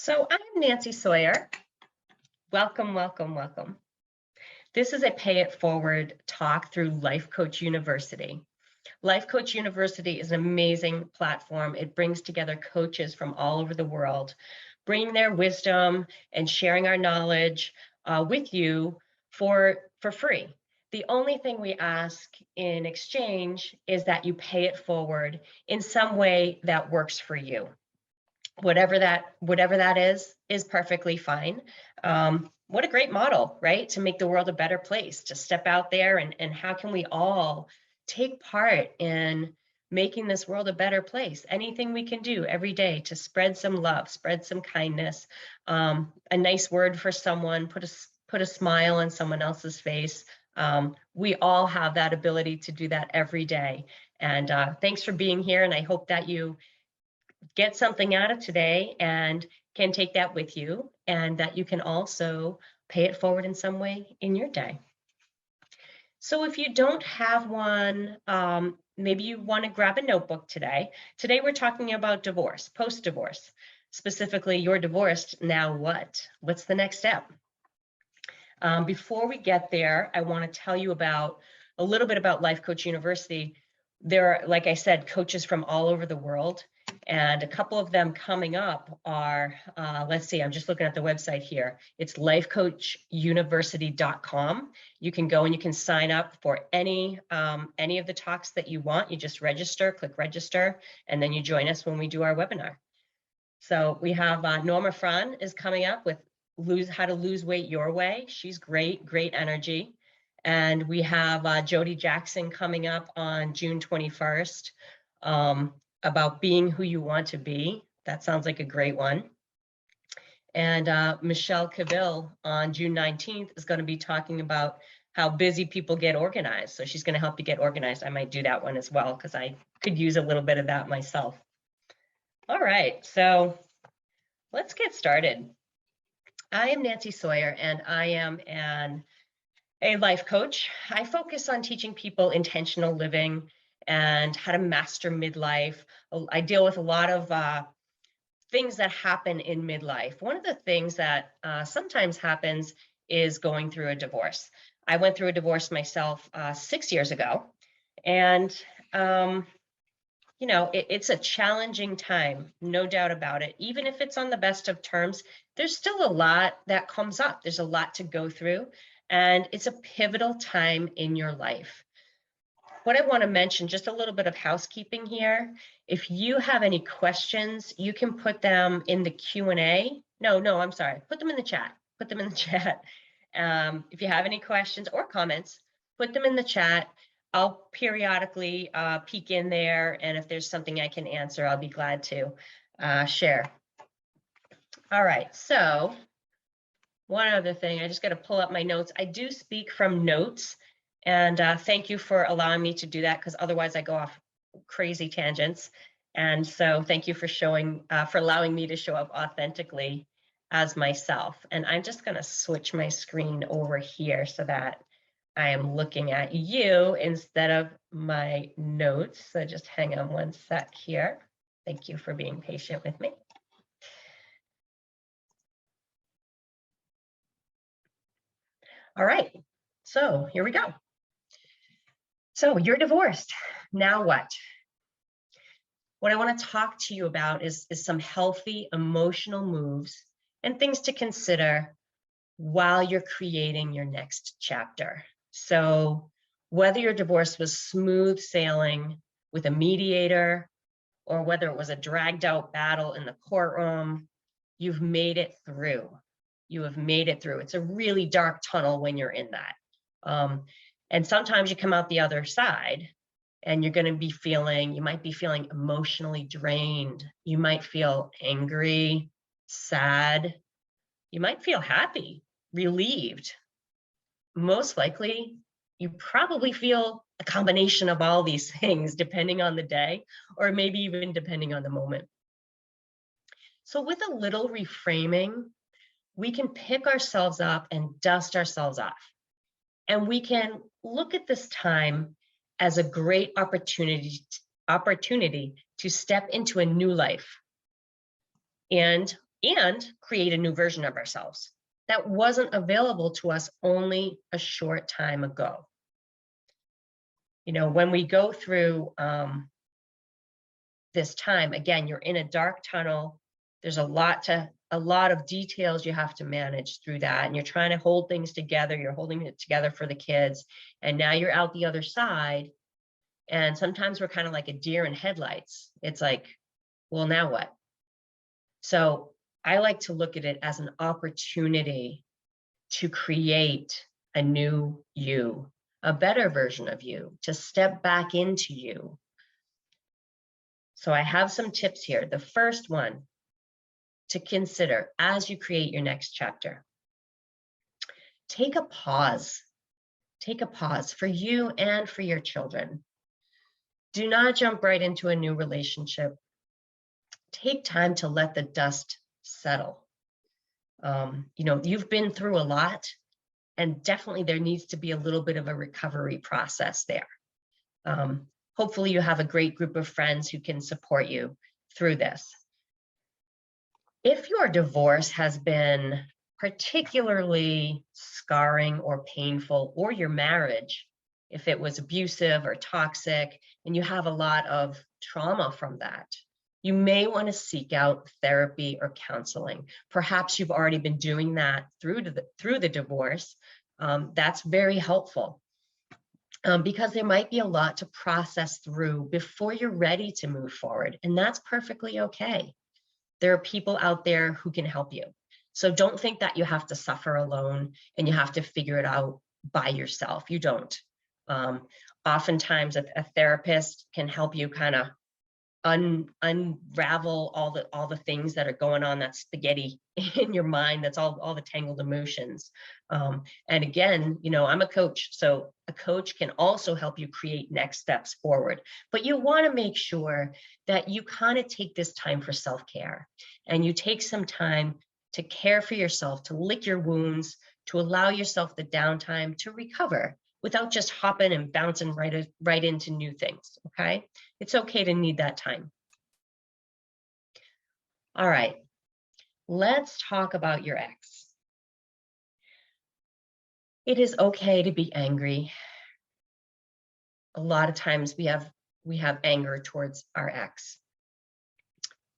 So I'm Nancy Sawyer. Welcome, welcome, welcome. This is a Pay It Forward talk through Life Coach University. Life Coach University is an amazing platform. It brings together coaches from all over the world, bringing their wisdom and sharing our knowledge with you for free. The only thing we ask in exchange is that you pay it forward in some way that works for you. Whatever that is perfectly fine. What a great model, right? To make the world a better place, to step out there and how can we all take part in making this world a better place? Anything we can do every day to spread some love, spread some kindness, a nice word for someone, put a smile on someone else's face. We all have that ability to do that every day. And thanks for being here. And I hope that you get something out of today and can take that with you, and that you can also pay it forward in some way in your day. So if you don't have one, maybe you want to grab a notebook today. Today we're talking about divorce, post-divorce. Specifically, you're divorced, now what? What's the next step? Before we get there, I want to tell you about a little bit about Life Coach University. There are, like I said, coaches from all over the world. And a couple of them coming up are, let's see, I'm just looking at the website here. It's lifecoachuniversity.com. You can go and you can sign up for any of the talks that you want. You just register, click register, and then you join us when we do our webinar. So we have Norma Fran is coming up with how to lose weight your way. She's great, great energy. And we have Jody Jackson coming up on June 21st. About being who you want to be. That sounds like a great one. And Michelle Cavill on June 19th is going to be talking about how busy people get organized. So she's going to help you get organized. I might do that one as well, because I could use a little bit of that myself. All right, so let's get started. I am Nancy Sawyer, and I am a life coach. I focus on teaching people intentional living and how to master midlife. I deal with a lot of things that happen in midlife. One of the things that sometimes happens is going through a divorce. I went through a divorce myself 6 years ago, and you know, it's a challenging time, no doubt about it. Even if it's on the best of terms, there's still a lot that comes up. There's a lot to go through, and it's a pivotal time in your life. What I want to mention, just a little bit of housekeeping here. If you have any questions, you can put them in the Q&A. No, I'm sorry. Put them in the chat. Put them in the chat. If you have any questions or comments, put them in the chat. I'll periodically peek in there, and if there's something I can answer, I'll be glad to share. All right, so one other thing, I just got to pull up my notes. I do speak from notes. And thank you for allowing me to do that, because otherwise I go off crazy tangents. And so thank you for allowing me to show up authentically as myself. And I'm just going to switch my screen over here so that I am looking at you instead of my notes. So just hang on one sec here. Thank you for being patient with me. All right, so here we go. So you're divorced, now what? What I want to talk to you about is some healthy emotional moves and things to consider while you're creating your next chapter. So whether your divorce was smooth sailing with a mediator, or whether it was a dragged out battle in the courtroom, you've made it through. You have made it through. It's a really dark tunnel when you're in that. And sometimes you come out the other side and you're going to be you might be feeling emotionally drained. You might feel angry, sad. You might feel happy, relieved. Most likely, you probably feel a combination of all these things depending on the day, or maybe even depending on the moment. So with a little reframing, we can pick ourselves up and dust ourselves off. And we can look at this time as a great opportunity to step into a new life and and create a new version of ourselves that wasn't available to us only a short time ago. You know, when we go through this time, again, you're in a dark tunnel. There's a lot of details you have to manage through that, and you're trying to hold things together. You're holding it together for the kids, and now you're out the other side. And sometimes we're kind of like a deer in headlights. It's like, well, now what? So I like to look at it as an opportunity to create a new you, a better version of you, to step back into you. So I have some tips here. The first one to consider as you create your next chapter: take a pause. Take a pause for you and for your children. Do not jump right into a new relationship. Take time to let the dust settle. You know, you've been through a lot, and definitely there needs to be a little bit of a recovery process there. Hopefully you have a great group of friends who can support you through this. If your divorce has been particularly scarring or painful, or your marriage, if it was abusive or toxic, and you have a lot of trauma from that, you may want to seek out therapy or counseling. Perhaps you've already been doing that through the divorce. That's very helpful. Because there might be a lot to process through before you're ready to move forward, and that's perfectly okay. There are people out there who can help you. So don't think that you have to suffer alone and you have to figure it out by yourself. You don't. Oftentimes a therapist can help you kind of unravel all the things that are going on, that spaghetti in your mind, that's all the tangled emotions. And again, you know, I'm a coach, so a coach can also help you create next steps forward. But you want to make sure that you kind of take this time for self-care, and you take some time to care for yourself, to lick your wounds, to allow yourself the downtime to recover without just hopping and bouncing right into new things, okay? It's okay to need that time. All right, let's talk about your ex. It is okay to be angry. A lot of times we have anger towards our ex,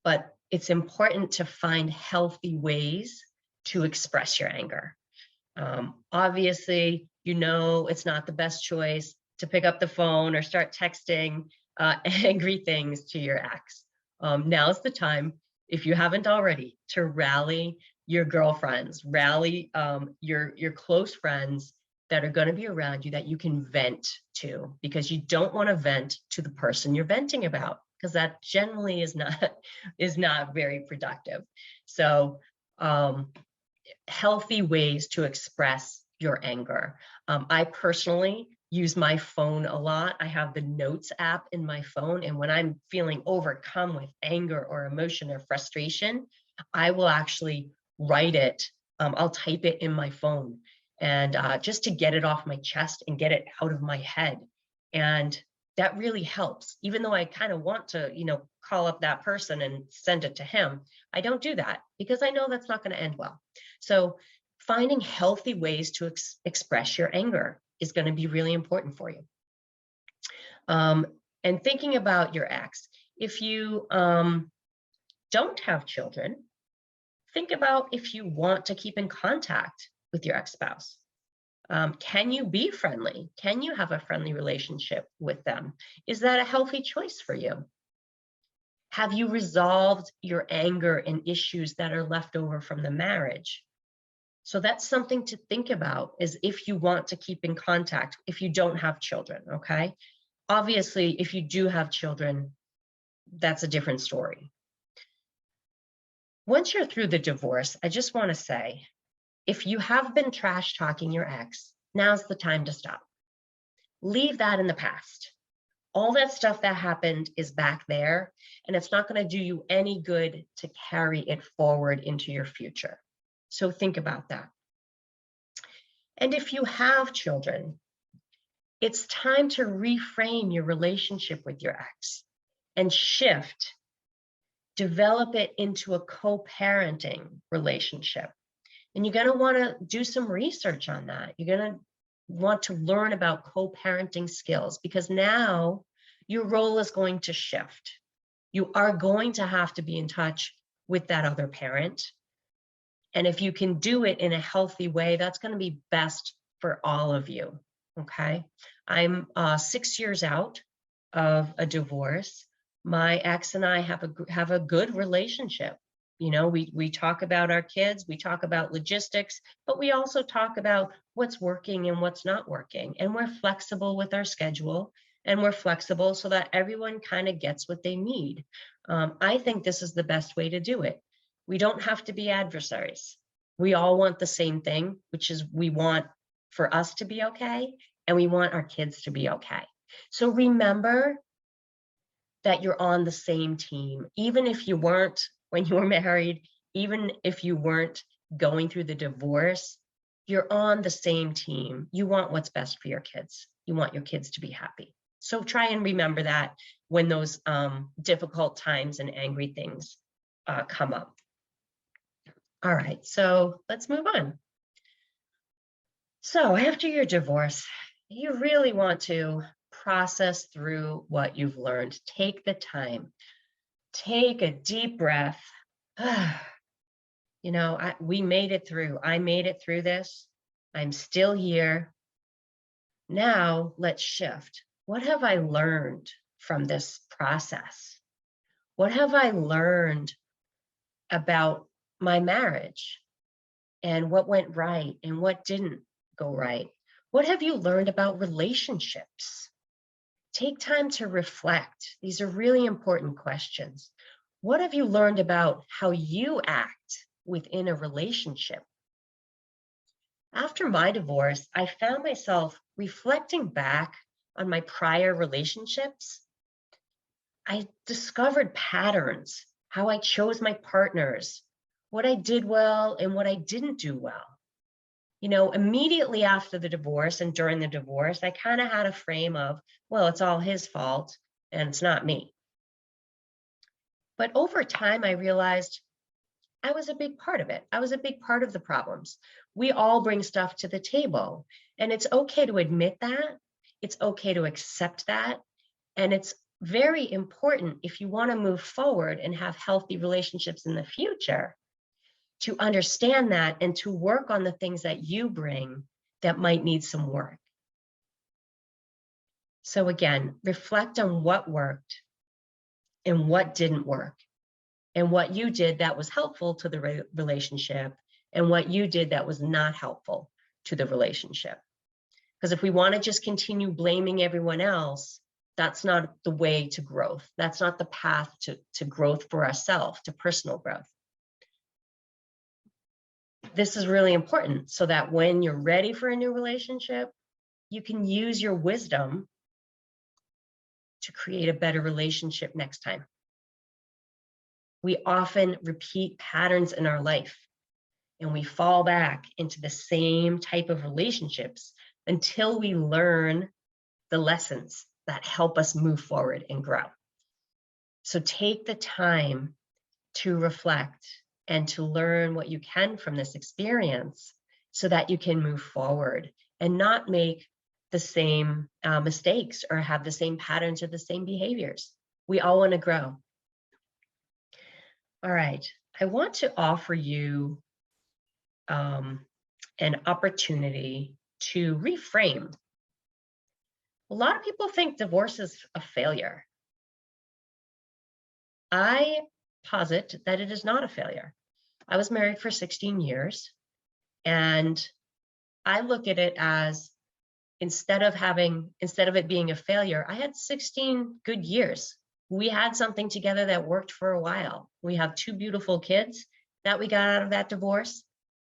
but it's important to find healthy ways to express your anger. Obviously, you know, it's not the best choice to pick up the phone or start texting angry things to your ex. Now's the time, if you haven't already, to rally your girlfriends, rally your close friends that are going to be around you that you can vent to, because you don't want to vent to the person you're venting about, because that generally is not very productive. So healthy ways to express your anger. I personally use my phone a lot. I have the Notes app in my phone, and when I'm feeling overcome with anger or emotion or frustration, I will actually write it. I'll type it in my phone, and just to get it off my chest and get it out of my head. And that really helps. Even though I kind of want to, you know, call up that person and send it to him, I don't do that because I know that's not going to end well. So finding healthy ways to express your anger is going to be really important for you. And thinking about your ex, if you don't have children, think about if you want to keep in contact with your ex-spouse. Can you be friendly? Can you have a friendly relationship with them? Is that a healthy choice for you? Have you resolved your anger and issues that are left over from the marriage? So that's something to think about, is if you want to keep in contact, if you don't have children, okay? Obviously, if you do have children, that's a different story. Once you're through the divorce, I just want to say, if you have been trash talking your ex, now's the time to stop. Leave that in the past. All that stuff that happened is back there, and it's not going to do you any good to carry it forward into your future. So think about that. And if you have children, it's time to reframe your relationship with your ex and shift develop it into a co-parenting relationship. And you're going to want to do some research on that. You're going to want to learn about co-parenting skills, because now your role is going to shift. You are going to have to be in touch with that other parent. And if you can do it in a healthy way, that's going to be best for all of you. Okay. I'm 6 years out of a divorce. My ex and I have a good relationship. You know, we talk about our kids, we talk about logistics, but we also talk about what's working and what's not working. And we're flexible with our schedule, and we're flexible so that everyone kind of gets what they need. I think this is the best way to do it. We don't have to be adversaries. We all want the same thing, which is we want for us to be okay, and we want our kids to be okay. So remember that you're on the same team, even if you weren't when you were married, even if you weren't going through the divorce, you're on the same team. You want what's best for your kids. You want your kids to be happy. So try and remember that when those difficult times and angry things come up. All right, so let's move on. So after your divorce, you really want to process through what you've learned. Take the time. Take a deep breath. You know, we made it through. I made it through this. I'm still here. Now let's shift. What have I learned from this process? What have I learned about my marriage, and what went right and what didn't go right? What have you learned about relationships? Take time to reflect. These are really important questions. What have you learned about how you act within a relationship? After my divorce, I found myself reflecting back on my prior relationships. I discovered patterns, how I chose my partners, what I did well and what I didn't do well. You know, immediately after the divorce and during the divorce, I kind of had a frame of, well, it's all his fault and it's not me. But over time, I realized I was a big part of it. I was a big part of the problems. We all bring stuff to the table, and it's okay to admit that. It's okay to accept that. And it's very important, if you want to move forward and have healthy relationships in the future, to understand that and to work on the things that you bring that might need some work. So again, reflect on what worked and what didn't work, and what you did that was helpful to the relationship, and what you did that was not helpful to the relationship. Because if we want to just continue blaming everyone else, that's not the way to growth. That's not the path to growth for ourselves, to personal growth. This is really important so that when you're ready for a new relationship, you can use your wisdom to create a better relationship next time. We often repeat patterns in our life, and we fall back into the same type of relationships until we learn the lessons that help us move forward and grow. So take the time to reflect and to learn what you can from this experience so that you can move forward and not make the same mistakes or have the same patterns or the same behaviors. We all want to grow. All right, I want to offer you an opportunity to reframe. A lot of people think divorce is a failure. I posit that it is not a failure. I was married for 16 years, and I look at it as instead of it being a failure, I had 16 good years. We had something together that worked for a while. We have 2 beautiful kids that we got out of that divorce,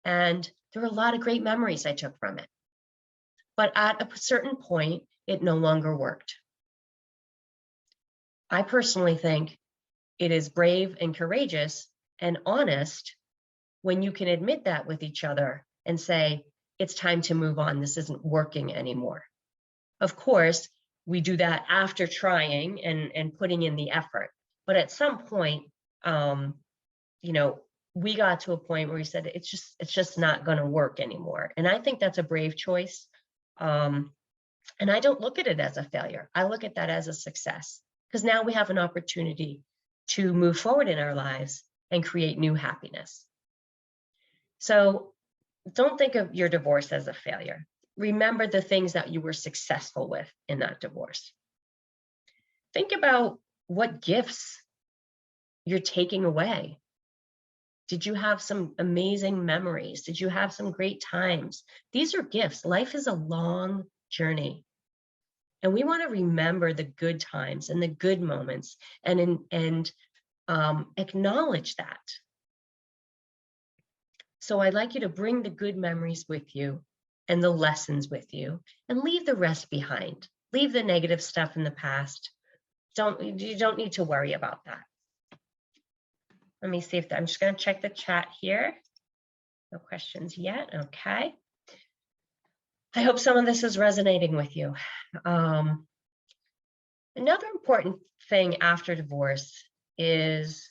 and there were a lot of great memories I took from it. But at a certain point, it no longer worked. I personally think it is brave and courageous and honest when you can admit that with each other and say, it's time to move on. This isn't working anymore. Of course, we do that after trying and putting in the effort. But at some point, you know, we got to a point where we said, it's just not going to work anymore. And I think that's a brave choice. And I don't look at it as a failure. I look at that as a success, because now we have an opportunity to move forward in our lives and create new happiness. So don't think of your divorce as a failure. Remember the things that you were successful with in that divorce. Think about what gifts you're taking away. Did you have some amazing memories? Did you have some great times? These are gifts. Life is a long journey. And we want to remember the good times and the good moments and acknowledge that. So I'd like you to bring the good memories with you and the lessons with you, and leave the rest behind. Leave the negative stuff in the past. You don't need to worry about that. Let me see if I'm just going to check the chat here. No questions yet. Okay. I hope some of this is resonating with you. Another important thing after divorce is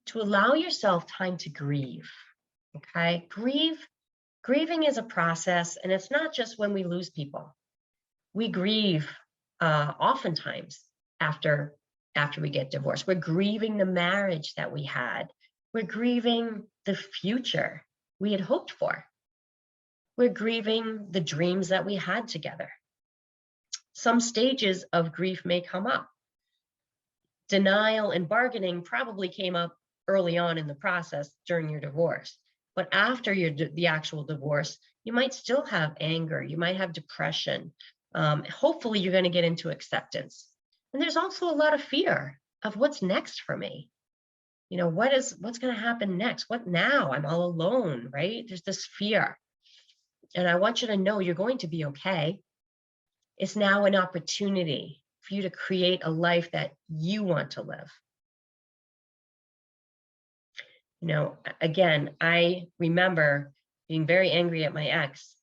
to allow yourself time to grieve. Okay. Grieving is a process, and it's not just when we lose people. We grieve oftentimes after we get divorced. We're grieving the marriage that we had. We're grieving the future we had hoped for. We're grieving the dreams that we had together. Some stages of grief may come up. Denial and bargaining probably came up early on in the process during your divorce. But after the actual divorce, you might still have anger. You might have depression. Hopefully, you're going to get into acceptance. And there's also a lot of fear of what's next for me. You know, what's going to happen next? What now? I'm all alone, right? There's this fear. And I want you to know you're going to be okay. It's now an opportunity for you to create a life that you want to live. You know, again, I remember being very angry at my ex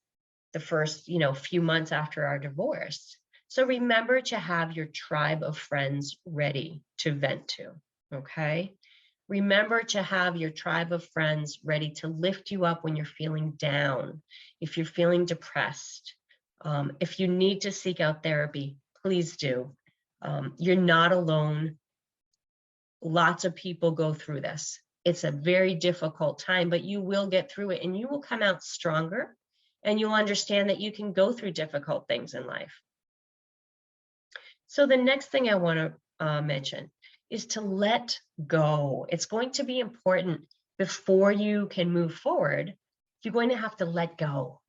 the first, few months after our divorce. So remember to have your tribe of friends ready to vent to, okay? Remember to have your tribe of friends ready to lift you up when you're feeling down, if you're feeling depressed. If you need to seek out therapy, please do. You're not alone. Lots of people go through this. It's a very difficult time, but you will get through it, and you will come out stronger, and you'll understand that you can go through difficult things in life. So the next thing I want to mention is to let go. It's going to be important before you can move forward. You're going to have to let go.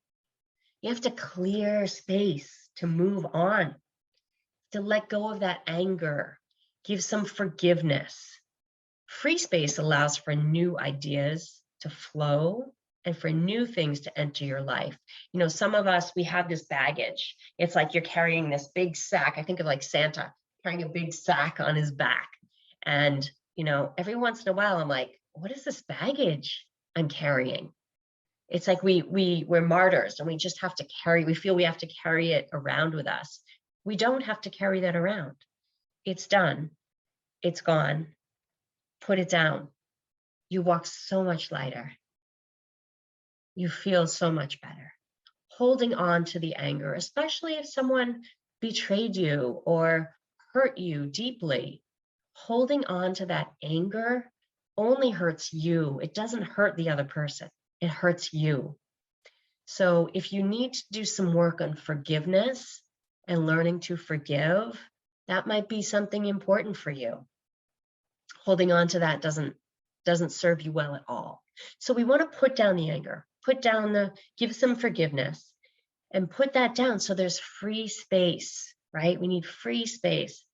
You have to clear space to move on, to let go of that anger, give some forgiveness. Free space allows for new ideas to flow and for new things to enter your life. You know, some of us, we have this baggage. It's like you're carrying this big sack. I think of like Santa carrying a big sack on his back. And, every once in a while, I'm like, what is this baggage I'm carrying? It's like we're martyrs, and we just have to we feel we have to carry it around with us. We don't have to carry that around. It's done. It's gone. Put it down. You walk so much lighter. You feel so much better. Holding on to the anger, especially if someone betrayed you or hurt you deeply, holding on to that anger only hurts you. It doesn't hurt the other person. It hurts you. So if you need to do some work on forgiveness and learning to forgive, that might be something important for you. Holding on to that doesn't serve you well at all. So we want to put down the anger, give some forgiveness, and put that down so there's free space, right? We need free space,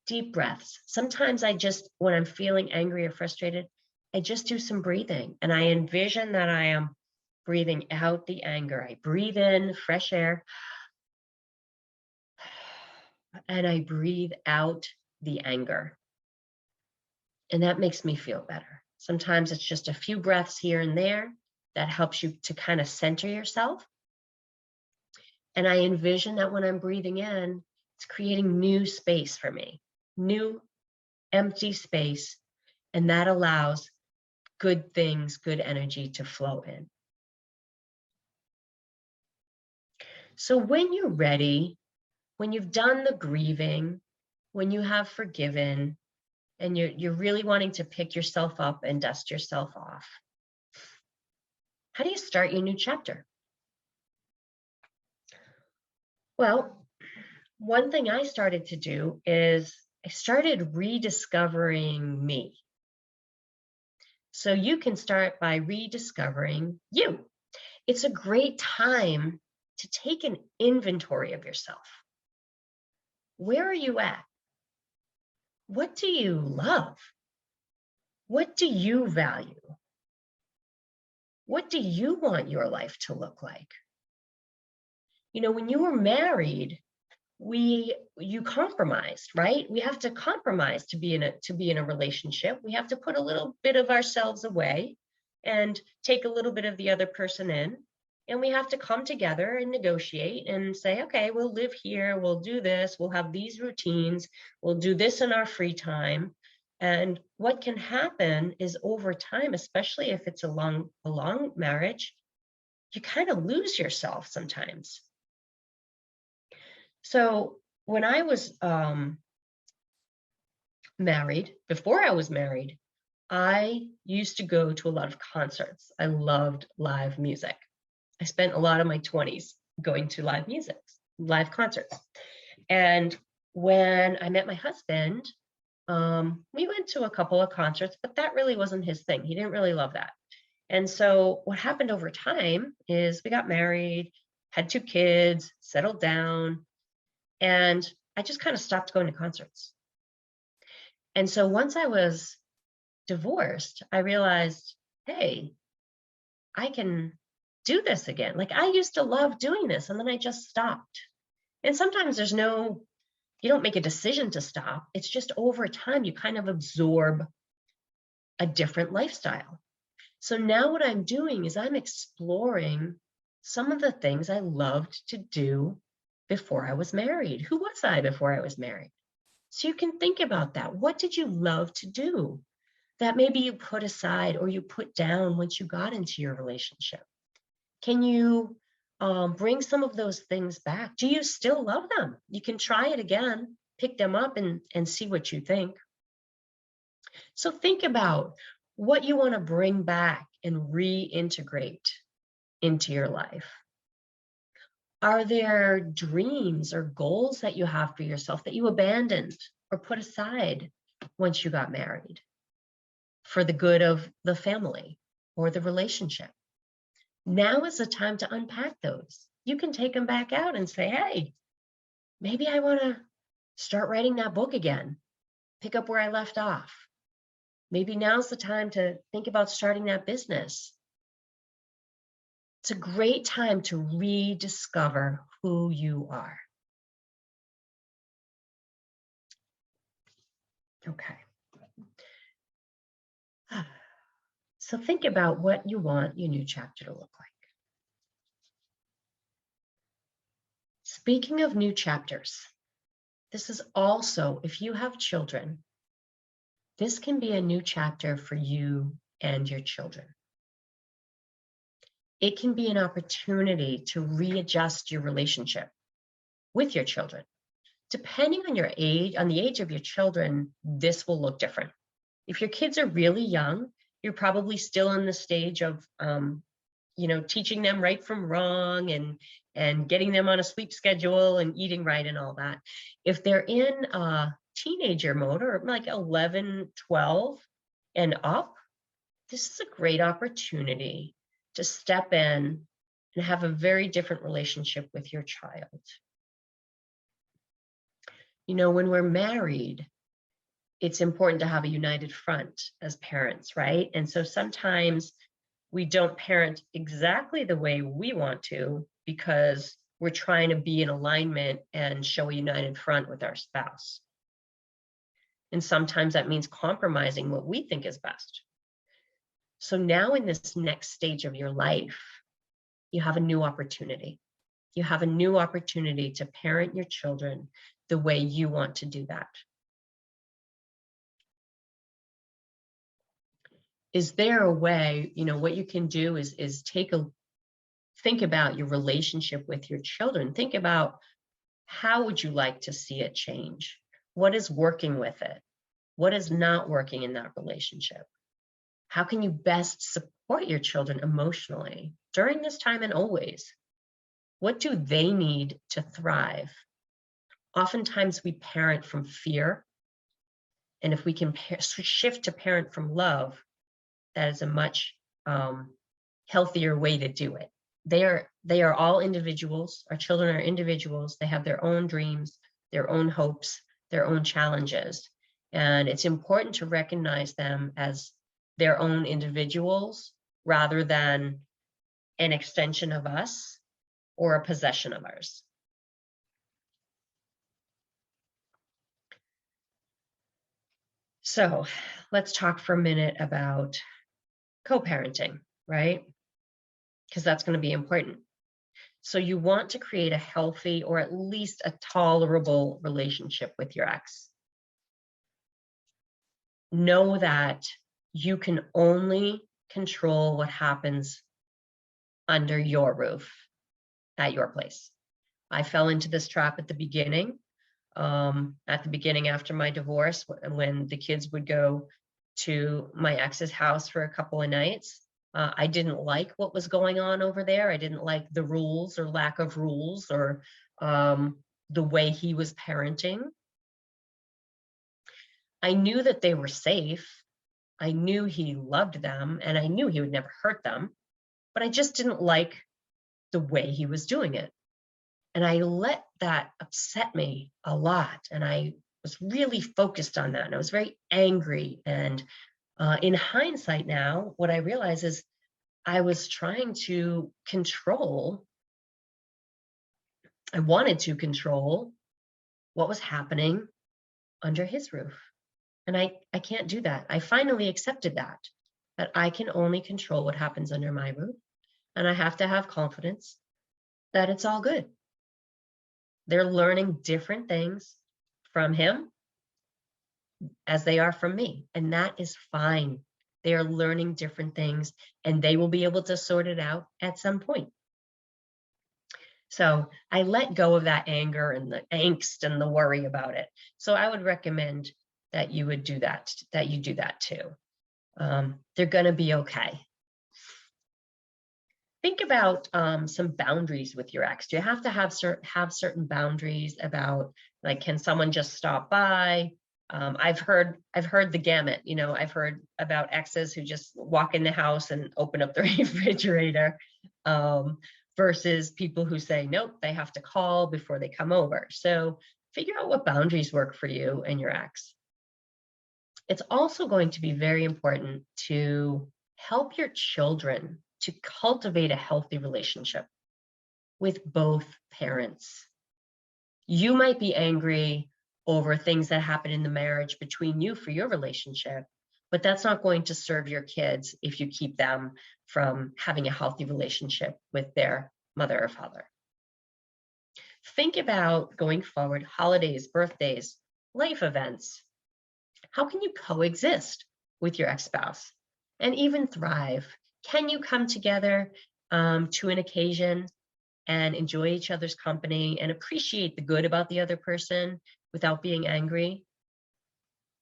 deep breaths. Sometimes when I'm feeling angry or frustrated, I just do some breathing, and I envision that I am breathing out the anger. I breathe in fresh air, and I breathe out the anger. And that makes me feel better. Sometimes it's just a few breaths here and there that helps you to kind of center yourself. And I envision that when I'm breathing in, it's creating new space for me, new empty space. And that allows good things, good energy to flow in. So when you're ready, when you've done the grieving, when you have forgiven, and you're really wanting to pick yourself up and dust yourself off, how do you start your new chapter? Well, one thing I started to do is I started rediscovering me. So you can start by rediscovering you. It's a great time to take an inventory of yourself. Where are you at? What do you love? What do you value? What do you want your life to look like? You know, when you were married, you compromised, right? We have to compromise to be in a relationship. We have to put a little bit of ourselves away and take a little bit of the other person in. And we have to come together and negotiate and say, okay, we'll live here, we'll do this, we'll have these routines, we'll do this in our free time. And what can happen is over time, especially if it's a long marriage, you kind of lose yourself sometimes. So when I was married, before I was married, I used to go to a lot of concerts. I loved live music. I spent a lot of my 20s going to live music, live concerts. And when I met my husband, we went to a couple of concerts, but that really wasn't his thing. He didn't really love that. And so what happened over time is we got married, had 2 kids, settled down, and I just kind of stopped going to concerts. And so once I was divorced, I realized, hey, I can do this again. Like I used to love doing this, and then I just stopped. And sometimes you don't make a decision to stop. It's just over time, you kind of absorb a different lifestyle. So now what I'm doing is I'm exploring some of the things I loved to do before I was married. Who was I before I was married? So you can think about that. What did you love to do that maybe you put aside or you put down once you got into your relationship? Can you bring some of those things back? Do you still love them? You can try it again, pick them up and see what you think. So think about what you want to bring back and reintegrate into your life. Are there dreams or goals that you have for yourself that you abandoned or put aside once you got married for the good of the family or the relationship? Now is the time to unpack those. You can take them back out and say, hey, maybe I want to start writing that book again, pick up where I left off. Maybe now's the time to think about starting that business. It's a great time to rediscover who you are. Okay. So think about what you want your new chapter to look like. Speaking of new chapters, this is also, if you have children, this can be a new chapter for you and your children. It can be an opportunity to readjust your relationship with your children. Depending on your age, on the age of your children, this will look different. If your kids are really young, you're probably still in the stage of, teaching them right from wrong and getting them on a sleep schedule and eating right and all that. If they're in a teenager mode or like 11, 12 and up, this is a great opportunity to step in and have a very different relationship with your child. You know, when we're married, it's important to have a united front as parents, right? And so sometimes we don't parent exactly the way we want to because we're trying to be in alignment and show a united front with our spouse. And sometimes that means compromising what we think is best. So now in this next stage of your life, you have a new opportunity. You have a new opportunity to parent your children the way you want to do that. is there a way, what you can do is think about your relationship with your children. Think about, how would you like to see it change? What is working with it? What is not working in that relationship? How can you best support your children emotionally during this time and always? What do they need to thrive? Oftentimes we parent from fear. And if we can shift to parent from love, that is a much healthier way to do it. They are all individuals. Our children are individuals. They have their own dreams, their own hopes, their own challenges. And it's important to recognize them as their own individuals rather than an extension of us or a possession of ours. So let's talk for a minute about co-parenting, right? Because that's going to be important. So you want to create a healthy or at least a tolerable relationship with your ex. Know that you can only control what happens under your roof at your place. I fell into this trap at the beginning. After my divorce, when the kids would go to my ex's house for a couple of nights, I didn't like what was going on over there. I didn't like the rules or lack of rules or the way he was parenting. I knew that they were safe. I knew he loved them and I knew he would never hurt them, but I just didn't like the way he was doing it. And I let that upset me a lot. And I was really focused on that. And I was very angry. And in hindsight now, what I realize is I was trying to control, I wanted to control what was happening under his roof. And I can't do that. I finally accepted that I can only control what happens under my roof. And I have to have confidence that it's all good. They're learning different things from him as they are from me. And that is fine. They are learning different things and they will be able to sort it out at some point. So I let go of that anger and the angst and the worry about it. So I would recommend that you would do that, that you do that too. They're going to be okay. Think about some boundaries with your ex. Do you have to have certain boundaries about, like, can someone just stop by? I've heard the gamut. I've heard about exes who just walk in the house and open up the refrigerator, versus people who say nope, they have to call before they come over. So figure out what boundaries work for you and your ex. It's also going to be very important to help your children to cultivate a healthy relationship with both parents. You might be angry over things that happen in the marriage between you for your relationship, but that's not going to serve your kids if you keep them from having a healthy relationship with their mother or father. Think about, going forward, holidays, birthdays, life events. How can you coexist with your ex-spouse and even thrive? Can you come together to an occasion and enjoy each other's company and appreciate the good about the other person without being angry?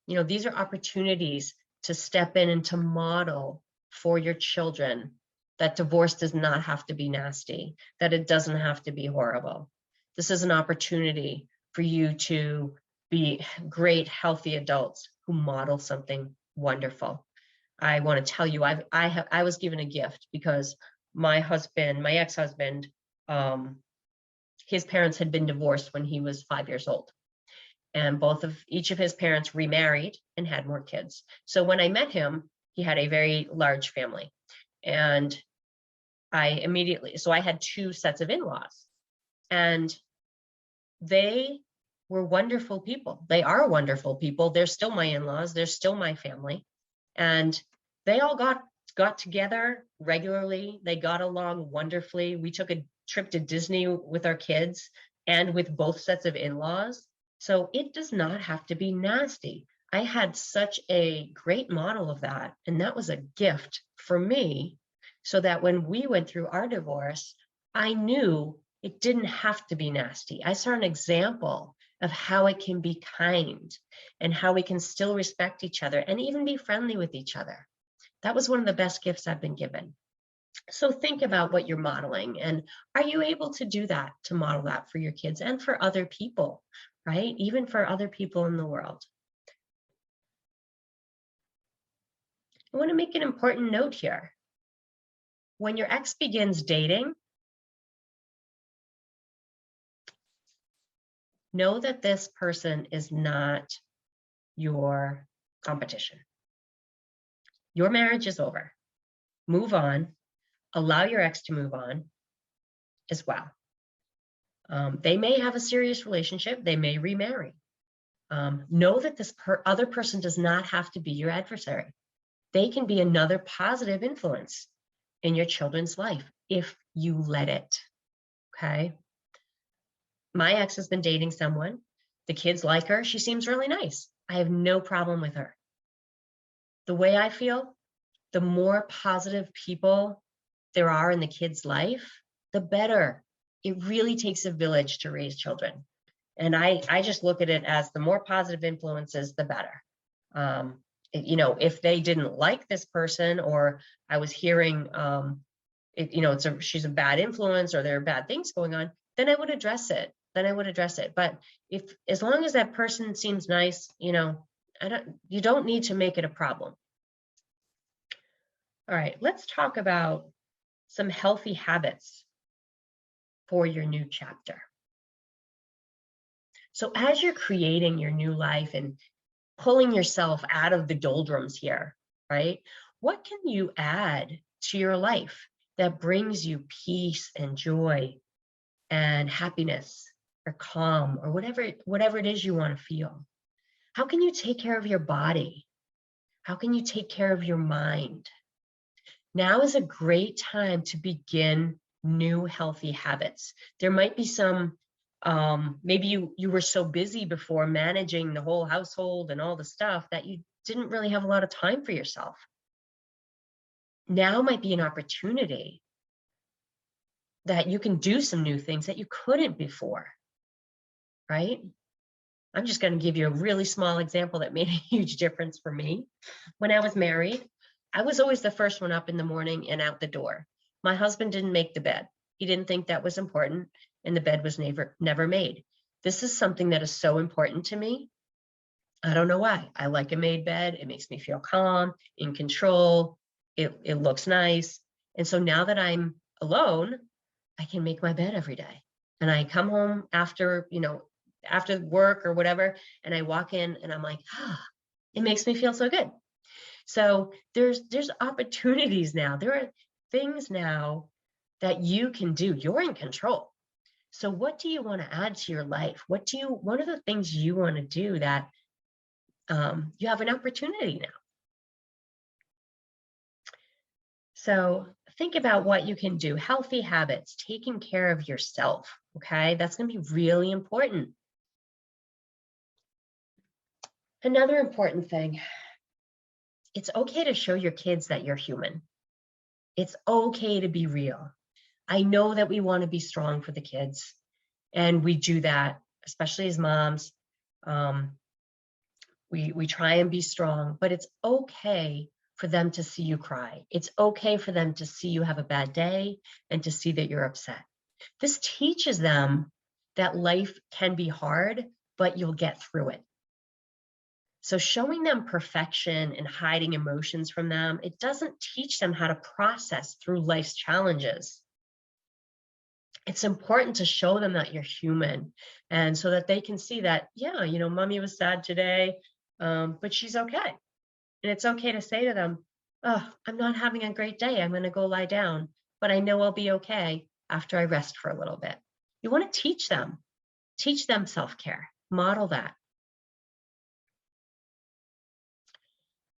These are opportunities to step in and to model for your children that divorce does not have to be nasty, that it doesn't have to be horrible. This is an opportunity for you to be great, healthy adults who model something wonderful. I want to tell you, I was given a gift because my ex-husband, his parents had been divorced when he was 5 years old. And each of his parents remarried and had more kids. So when I met him, he had a very large family. And I had two sets of in-laws. And they were wonderful people. They are wonderful people. They're still my in-laws. They're still my family. And they all got together regularly. They got along wonderfully. We took a trip to Disney with our kids and with both sets of in-laws. So it does not have to be nasty. I had such a great model of that. And that was a gift for me, so that when we went through our divorce, I knew it didn't have to be nasty. I saw an example of how it can be kind and how we can still respect each other and even be friendly with each other. That was one of the best gifts I've been given. So think about what you're modeling, and are you able to do that, to model that for your kids and for other people, right? Even for other people in the world. I want to make an important note here. When your ex begins dating, know that this person is not your competition. Your marriage is over. Move on. Allow your ex to move on as well. They may have a serious relationship. They may remarry. Know that this other person does not have to be your adversary. They can be another positive influence in your children's life if you let it, okay? My ex has been dating someone. The kids like her. She seems really nice. I have no problem with her. The way I feel, the more positive people there are in the kid's life, the better. It really takes a village to raise children. And I just look at it as the more positive influences, the better. You know, if they didn't like this person, or I was hearing, you know, she's a bad influence, or there are bad things going on, then I would address it. But if, as long as that person seems nice, you know, you don't need to make it a problem. All right, let's talk about some healthy habits for your new chapter. So as you're creating your new life and pulling yourself out of the doldrums here, right? What can you add to your life that brings you peace and joy and happiness or calm or whatever it is you want to feel? How can you take care of your body? How can you take care of your mind? Now is a great time to begin new healthy habits. There might be some, maybe you were so busy before managing the whole household and all the stuff that you didn't really have a lot of time for yourself. Now might be an opportunity that you can do some new things that you couldn't before, right? I'm just going to give you a really small example that made a huge difference for me. When I was married, I was always the first one up in the morning and out the door. My husband didn't make the bed. He didn't think that was important, and the bed was never made. This is something that is so important to me. I don't know why. I like a made bed. It makes me feel calm, in control. It looks nice. And so now that I'm alone, I can make my bed every day. And I come home after, you know, after work or whatever, and I walk in and I'm like, it makes me feel so good. So there's opportunities now. There are things now that you can do. You're in control. So what do you want to add to your life? What are the things you want to do that you have an opportunity now? So think about what you can do. Healthy habits, taking care of yourself. Okay, that's going to be really important. Another important thing, it's okay to show your kids that you're human. It's okay to be real. I know that we want to be strong for the kids, and we do that, especially as moms. We try and be strong, but it's okay for them to see you cry. It's okay for them to see you have a bad day and to see that you're upset. This teaches them that life can be hard, but you'll get through it. So showing them perfection and hiding emotions from them, it doesn't teach them how to process through life's challenges. It's important to show them that you're human, and so that they can see that, yeah, you know, mommy was sad today, but she's okay. And it's okay to say to them, oh, I'm not having a great day. I'm going to go lie down, but I know I'll be okay after I rest for a little bit. You want to teach them self-care, model that.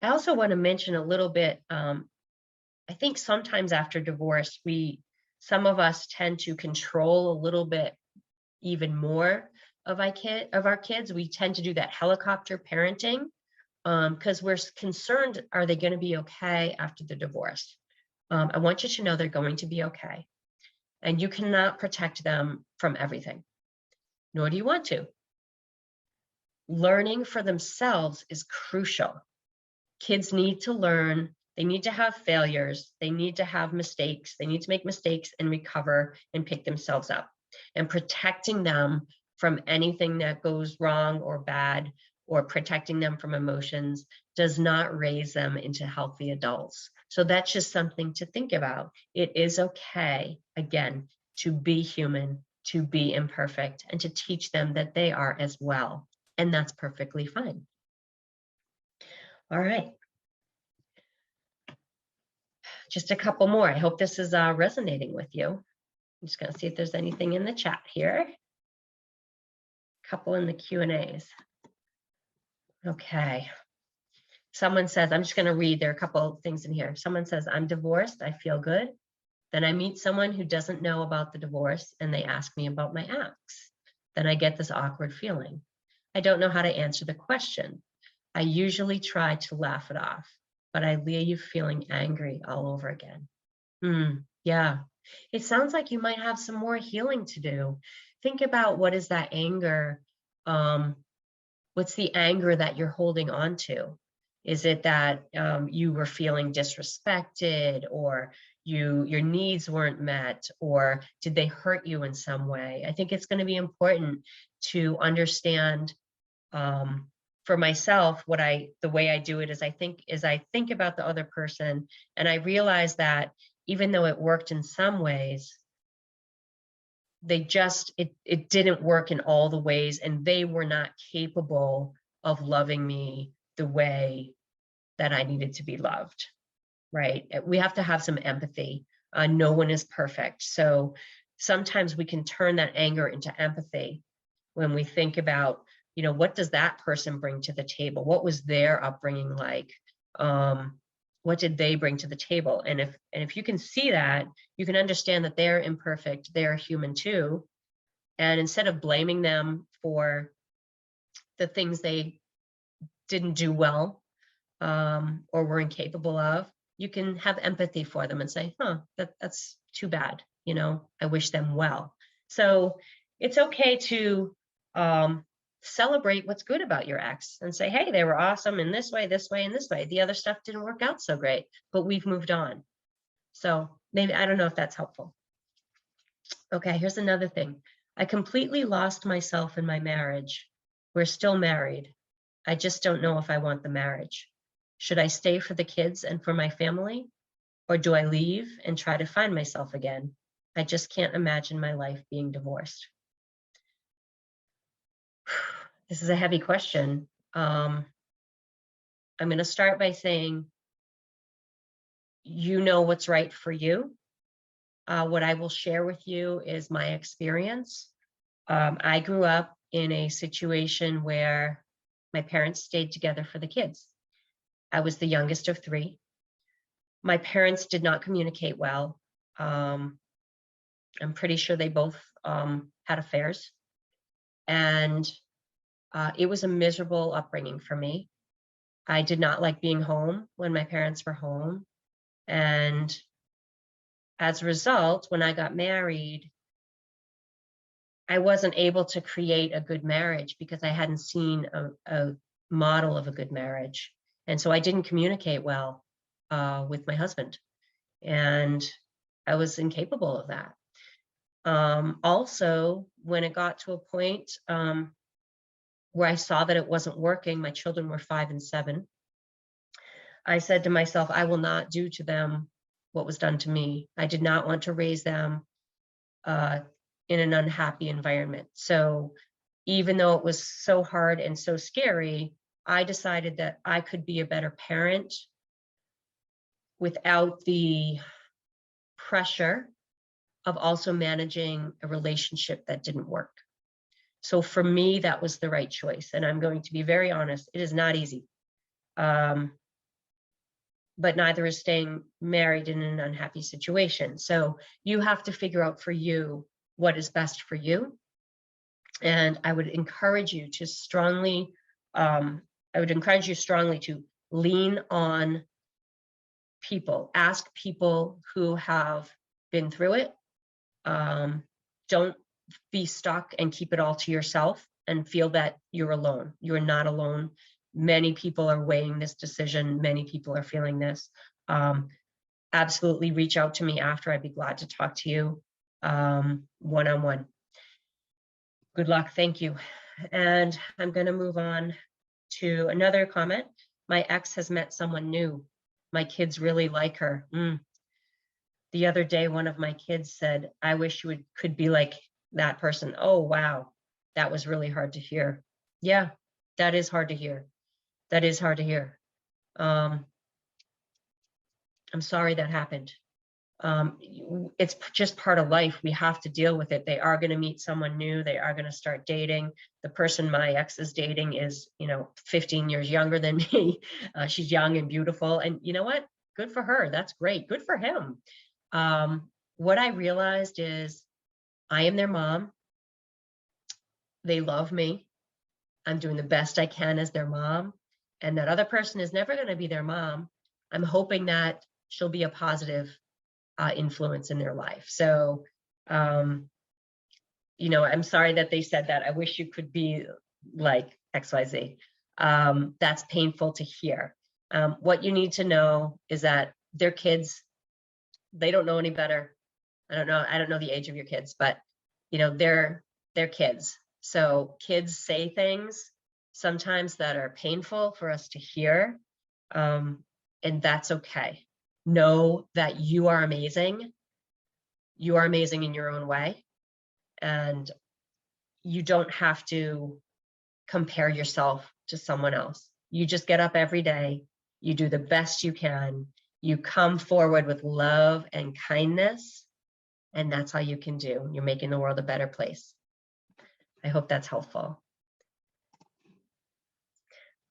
I also want to mention a little bit, I think sometimes after divorce, some of us tend to control a little bit even more of our kids. We tend to do that helicopter parenting, because we're concerned, are they going to be okay after the divorce? I want you to know they're going to be okay. And you cannot protect them from everything, nor do you want to. Learning for themselves is crucial. Kids need to learn. They need to have failures. They need to have mistakes. They need to make mistakes and recover and pick themselves up. And protecting them from anything that goes wrong or bad, or protecting them from emotions, does not raise them into healthy adults. So that's just something to think about. It is okay, again, to be human, to be imperfect, and to teach them that they are as well. And that's perfectly fine. All right. Just a couple more. I hope this is resonating with you. I'm just going to see if there's anything in the chat here. A couple in the Q&As. Okay. Someone says, I'm just going to read, there are a couple of things in here. Someone says, I'm divorced, I feel good. Then I meet someone who doesn't know about the divorce and they ask me about my ex. Then I get this awkward feeling. I don't know how to answer the question. I usually try to laugh it off, but I leave feeling angry all over again. Yeah, it sounds like you might have some more healing to do. Think about, what is that anger? What's the anger that you're holding on to? Is it that you were feeling disrespected, or your needs weren't met, or did they hurt you in some way? I think it's going to be important to understand. For myself, the way I do it is I think about the other person, and I realize that even though it worked in some ways, it didn't work in all the ways, and they were not capable of loving me the way that I needed to be loved, right? We have to have some empathy. No one is perfect. So sometimes we can turn that anger into empathy when we think about, what does that person bring to the table? What was their upbringing like? What did they bring to the table? And if you can see that, you can understand that they're imperfect, they're human too. And instead of blaming them for the things they didn't do well, or were incapable of, you can have empathy for them and say, that's too bad. I wish them well. So it's okay to celebrate what's good about your ex and say, hey, they were awesome in this way, this way, and this way. The other stuff didn't work out so great, but we've moved on. So maybe, I don't know if that's helpful. Okay, here's another thing. I completely lost myself in my marriage. We're still married. I just don't know if I want the marriage. Should I stay for the kids and for my family? Or do I leave and try to find myself again? I just can't imagine my life being divorced. This is a heavy question. I'm going to start by saying, you know what's right for you. What I will share with you is my experience. I grew up in a situation where my parents stayed together for the kids. I was the youngest of three. My parents did not communicate well. I'm pretty sure they both had affairs. And it was a miserable upbringing for me. I did not like being home when my parents were home. And as a result, when I got married, I wasn't able to create a good marriage because I hadn't seen a model of a good marriage. And so I didn't communicate well with my husband. And I was incapable of that. Also, when it got to a point where I saw that it wasn't working, my children were 5 and 7. I said to myself, I will not do to them what was done to me. I did not want to raise them in an unhappy environment. So even though it was so hard and so scary, I decided that I could be a better parent without the pressure of also managing a relationship that didn't work. So for me, that was the right choice. And I'm going to be very honest, it is not easy. But neither is staying married in an unhappy situation. So you have to figure out for you what is best for you. And I would encourage you to strongly I would encourage you strongly to lean on people. Ask people who have been through it. Don't be stuck and keep it all to yourself and feel that you're alone. You're not alone. Many people are weighing this decision. Many people are feeling this. Absolutely reach out to me after. I'd be glad to talk to you one-on-one. Good luck. Thank you. And I'm going to move on to another comment. My ex has met someone new. My kids really like her. The other day, one of my kids said, I wish you could be like that person. Oh, wow. That was really hard to hear. Yeah, that is hard to hear. That is hard to hear. I'm sorry that happened. It's just part of life. We have to deal with it. They are going to meet someone new. They are going to start dating. The person my ex is dating is, 15 years younger than me. She's young and beautiful. And you know what? Good for her. That's great. Good for him. What I realized is I am their mom. They love me. I'm doing the best I can as their mom. And that other person is never going to be their mom. I'm hoping that she'll be a positive influence in their life. So, I'm sorry that they said that. I wish you could be like XYZ. That's painful to hear. What you need to know is that their kids, they don't know any better. I don't know the age of your kids, but they're kids. So kids say things sometimes that are painful for us to hear. And that's okay. Know that you are amazing. You are amazing in your own way. And you don't have to compare yourself to someone else. You just get up every day. You do the best you can. You come forward with love and kindness. And that's all you can do. You're making the world a better place. I hope that's helpful.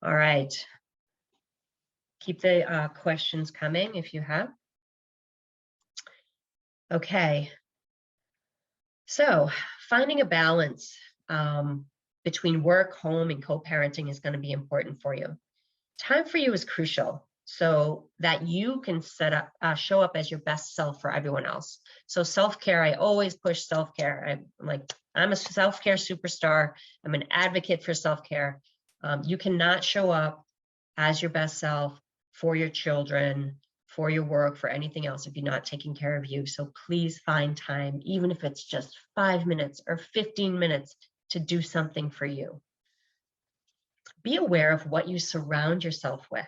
All right. Keep the questions coming if you have. Okay. So finding a balance between work, home, and co-parenting is going to be important for you. Time for you is crucial so that you can show up as your best self for everyone else. So self-care, I always push self-care. I'm a self-care superstar. I'm an advocate for self-care. You cannot show up as your best self for your children, for your work, for anything else if you're not taking care of you. So please find time, even if it's just 5 minutes or 15 minutes, to do something for you. Be aware of what you surround yourself with.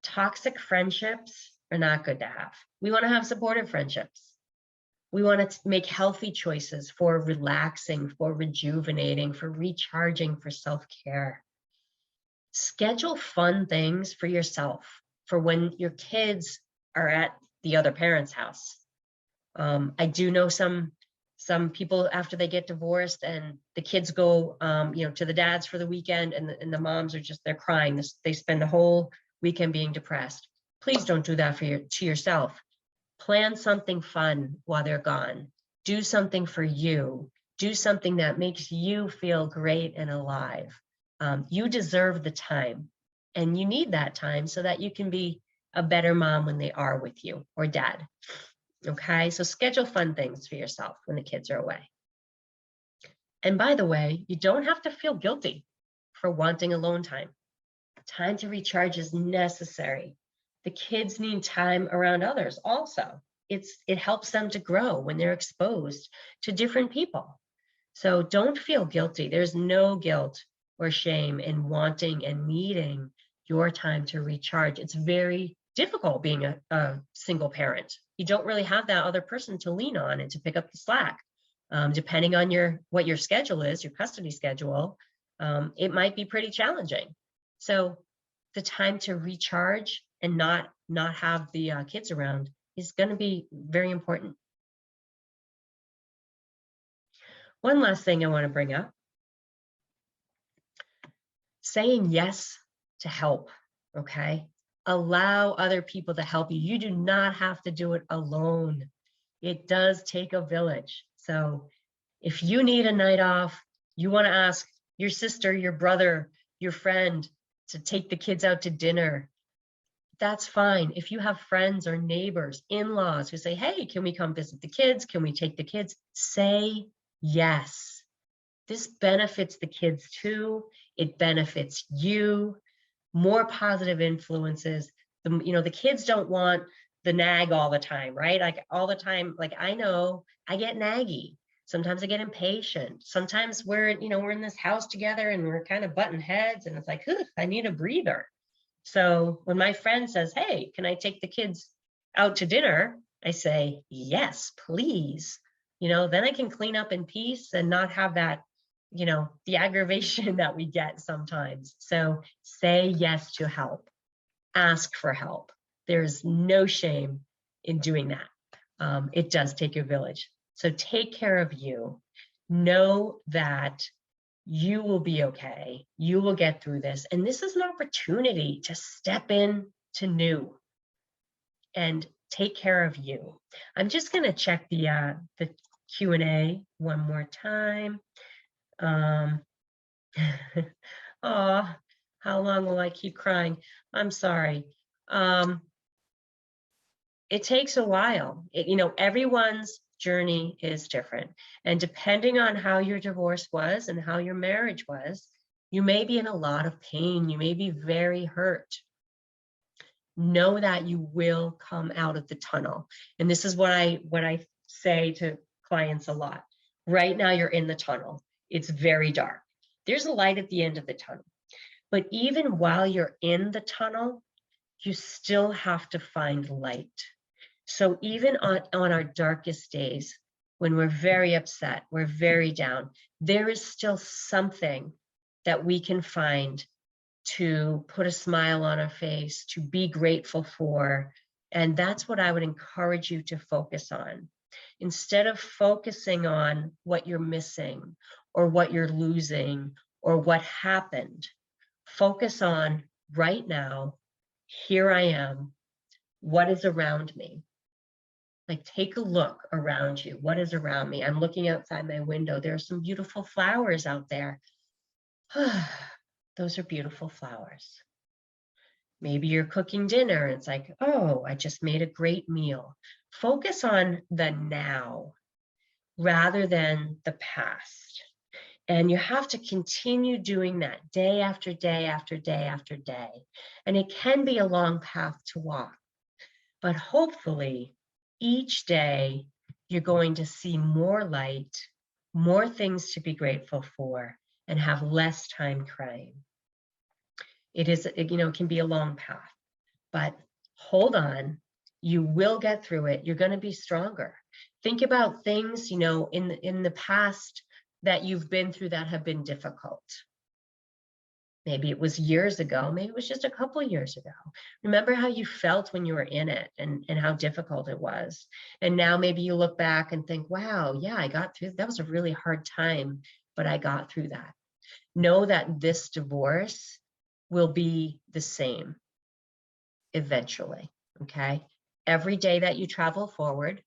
Toxic friendships are not good to have. We want to have supportive friendships. We want to make healthy choices for relaxing, for rejuvenating, for recharging, for self-care. Schedule fun things for yourself for when your kids are at the other parent's house. I do know some people after they get divorced and the kids go, to the dads for the weekend, and the moms are they're crying. They spend the whole weekend being depressed. Please don't do that to yourself. Plan something fun while they're gone. Do something for you. Do something that makes you feel great and alive. You deserve the time, and you need that time so that you can be a better mom when they are with you, or dad. Okay, so schedule fun things for yourself when the kids are away. And by the way, you don't have to feel guilty for wanting alone time. Time to recharge is necessary. The kids need time around others also. It helps them to grow when they're exposed to different people. So don't feel guilty. There's no guilt or shame in wanting and needing your time to recharge. It's very difficult being a single parent. You don't really have that other person to lean on and to pick up the slack. Depending on what your schedule is, your custody schedule, it might be pretty challenging. So the time to recharge and not have the kids around is going to be very important. One last thing I want to bring up. Saying yes to help, okay? Allow other people to help you. You do not have to do it alone. It does take a village. So if you need a night off, you want to ask your sister, your brother, your friend to take the kids out to dinner, that's fine. If you have friends or neighbors, in-laws who say, hey, can we come visit the kids? Can we take the kids? Say yes. This benefits the kids too. It benefits you. More positive influences. The kids don't want the nag all the time, right? Like all the time, like I know I get naggy. Sometimes I get impatient. Sometimes we're in this house together and we're kind of butting heads and it's like, I need a breather. So when my friend says, hey, can I take the kids out to dinner? I say, yes, please. Then I can clean up in peace and not have that, the aggravation that we get sometimes. So say yes to help. Ask for help. There's no shame in doing that. It does take a village. So take care of you. Know that you will be okay. You will get through this. And this is an opportunity to step in to new and take care of you. I'm just going to check the Q&A one more time. Oh, how long will I keep crying? I'm sorry. It takes a while. Everyone's journey is different. And depending on how your divorce was and how your marriage was, you may be in a lot of pain. You may be very hurt. Know that you will come out of the tunnel. And this is what I say to clients a lot. Right now you're in the tunnel. It's very dark. There's a light at the end of the tunnel. But even while you're in the tunnel, you still have to find light. So even on our darkest days, when we're very upset, we're very down, there is still something that we can find to put a smile on our face, to be grateful for. And that's what I would encourage you to focus on. Instead of focusing on what you're missing or what you're losing or what happened, focus on right now, here I am, what is around me? Like take a look around you. What is around me? I'm looking outside my window. There are some beautiful flowers out there. Those are beautiful flowers. Maybe you're cooking dinner. It's like, oh, I just made a great meal. Focus on the now rather than the past. And you have to continue doing that day after day after day after day. And it can be a long path to walk. But hopefully, each day you're going to see more light, more things to be grateful for, and have less time crying. It can be a long path, but hold on, you will get through it. You're going to be stronger. Think about things, in the past that you've been through that have been difficult. Maybe it was years ago, maybe it was just a couple of years ago. Remember how you felt when you were in it and how difficult it was. And now maybe you look back and think, wow, yeah, I got through, that was a really hard time, but I got through that. Know that this divorce will be the same eventually, okay? Every day that you travel forward,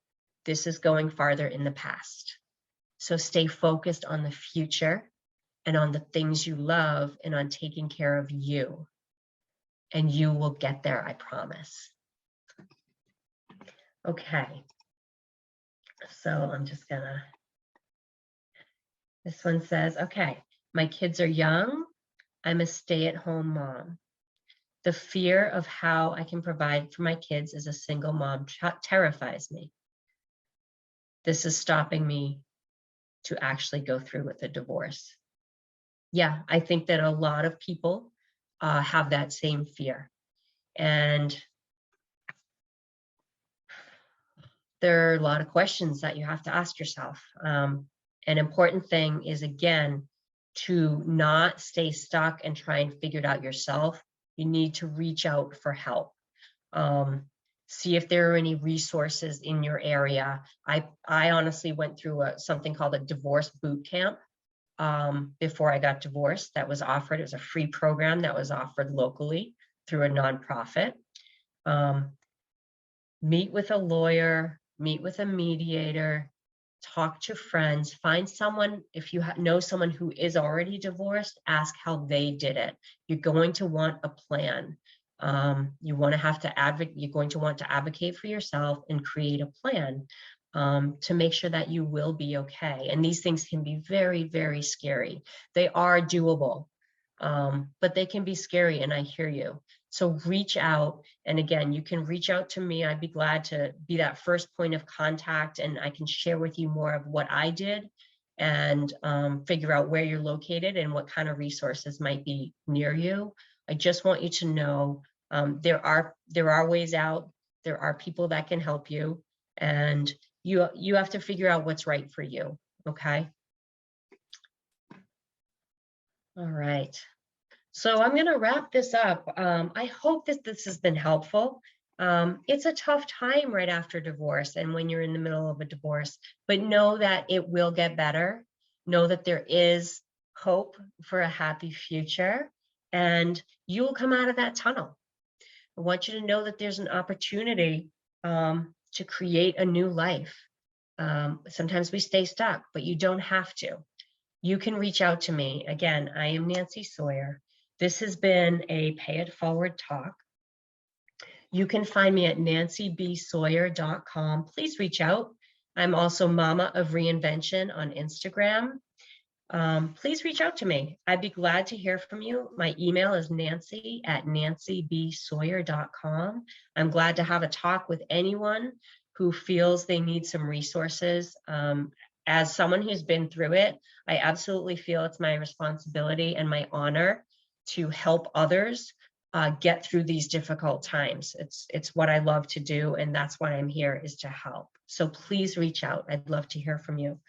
this is going farther in the past. So stay focused on the future and on the things you love and on taking care of you. And you will get there, I promise. Okay. So I'm just gonna, this one says, okay, my kids are young. I'm a stay-at-home mom. The fear of how I can provide for my kids as a single mom terrifies me. This is stopping me to actually go through with a divorce. Yeah, I think that a lot of people have that same fear. And there are a lot of questions that you have to ask yourself. An important thing is, again, to not stay stuck and try and figure it out yourself. You need to reach out for help. See if there are any resources in your area. I honestly went through something called a divorce boot camp before I got divorced. That was offered. It was a free program that was offered locally through a nonprofit. Meet with a lawyer, meet with a mediator, talk to friends, find someone, if you know someone who is already divorced, ask how they did it. You're going to want a plan. You're going to want to advocate for yourself and create a plan to make sure that you will be okay. And these things can be very, very scary. They are doable, but they can be scary, and I hear you. So reach out. And again, you can reach out to me. I'd be glad to be that first point of contact, and I can share with you more of what I did and figure out where you're located and what kind of resources might be near you. I just want you to know there are ways out. There are people that can help you, and you have to figure out what's right for you. Okay. All right. So I'm going to wrap this up. I hope that this has been helpful. It's a tough time right after divorce and when you're in the middle of a divorce, but know that it will get better. Know that there is hope for a happy future, and you will come out of that tunnel. I want you to know that there's an opportunity to create a new life. Sometimes we stay stuck, but you don't have to. You can reach out to me. Again, I am Nancy Sawyer. This has been a Pay It Forward talk. You can find me at nancybsawyer.com. Please reach out. I'm also Mama of Reinvention on Instagram. Please reach out to me. I'd be glad to hear from you. My email is nancy@nancybsawyer.com. I'm glad to have a talk with anyone who feels they need some resources. As someone who's been through it, I absolutely feel it's my responsibility and my honor to help others get through these difficult times. It's what I love to do, and that's why I'm here, is to help. So please reach out. I'd love to hear from you.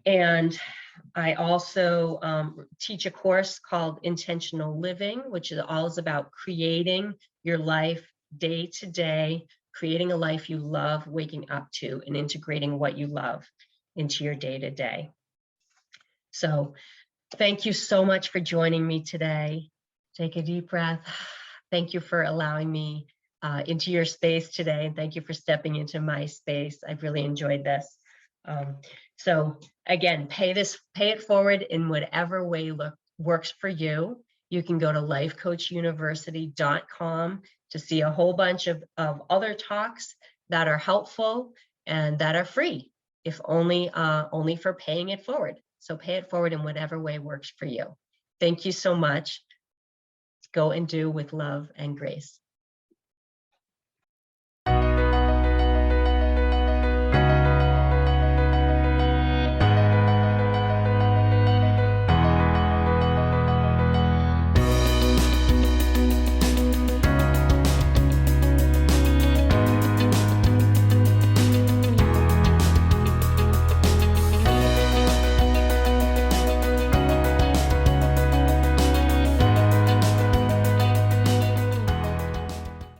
And I also teach a course called Intentional Living, which is all about creating your life day to day, creating a life you love waking up to, and integrating what you love into your day to day. So thank you so much for joining me today. Take a deep breath. Thank you for allowing me into your space today, and thank you for stepping into my space. I've really enjoyed this. So again, pay it forward in whatever way works for you. You can go to lifecoachuniversity.com to see a whole bunch of other talks that are helpful and that are free, if only for paying it forward. So pay it forward in whatever way works for you. Thank you so much. Go and do with love and grace.